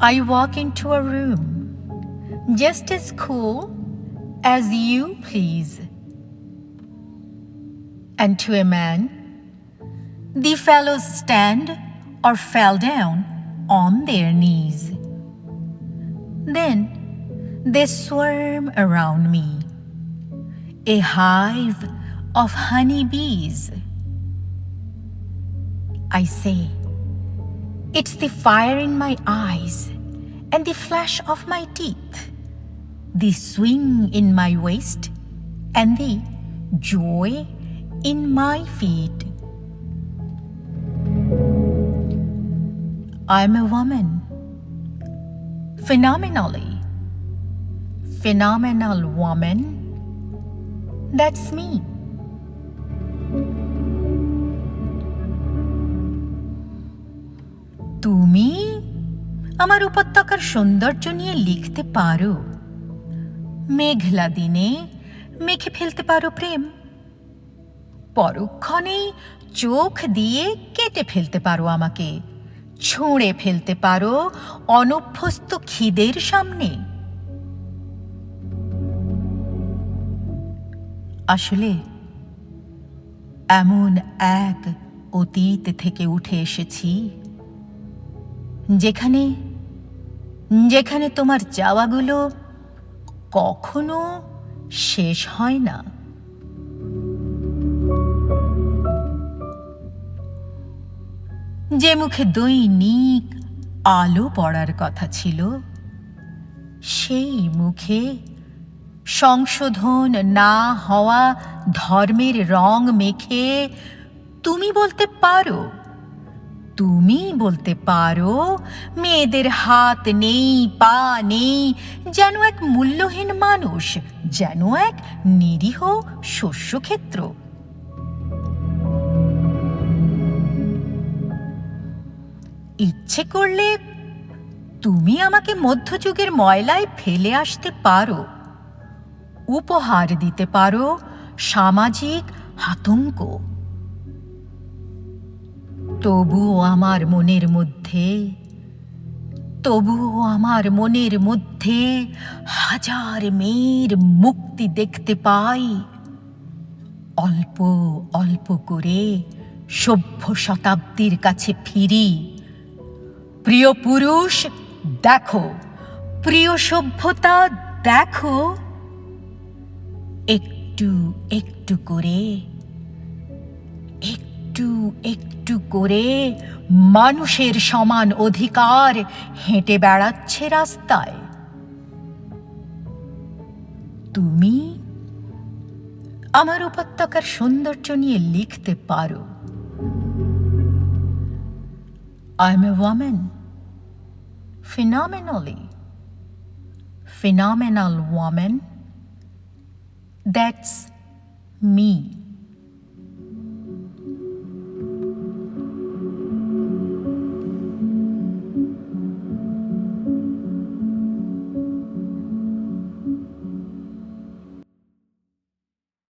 I walk into a room just as cool as you please. And to a man, the fellows stand or fell down on their knees. Then they swarm around me, a hive of honey bees. I say, it's the fire in my eyes and the flash of my teeth, the swing in my waist and the joy in my feet. I'm a woman, phenomenal woman. That's me. তুমি আমার উপত্যকার সৌন্দর্য নিয়ে লিখতে পারো, মেঘলা দিনে মেখে ফেলতে পারো প্রেম, পরক্ষণেই চোখ দিয়ে কেটে ফেলতে পারো আমাকে, ছুঁড়ে ফেলতে পারো অনভ্যস্ত খিদের সামনে। আসলে এমন এক অতীত থেকে উঠে এসেছি যেখানে যেখানে তোমার চাওয়াগুলো কখনো শেষ হয় না। যে মুখে দৈনিক আলো পড়ার কথা ছিল, সেই মুখে সংশোধন না হওয়া ধর্মের রং মেখে তুমি বলতে পারো মেয়েদের হাত নেই, পা নেই, যেন এক মূল্যহীন মানুষ, যেন এক নিরীহ শস্যক্ষেত্র। ইচ্ছে করলে তুমি আমাকে মধ্যযুগের ময়লায় ফেলে আসতে পারো, উপহার দিতে পারো সামাজিক আতঙ্ক। তবুও আমার মনের মধ্যে হাজার মেয়ের মুক্তি দেখতে পাই। অল্প অল্প করে সভ্য শতাব্দীর কাছে ফিরি। প্রিয় পুরুষ দেখো, প্রিয় সভ্যতা দেখো, একটু একটু করে মানুষের সমান অধিকার হেঁটে বেড়াচ্ছে রাস্তায়। তুমি আমার উপত্যকার সৌন্দর্য নিয়ে লিখতে পারো। I'm a woman, phenomenal woman. That's me.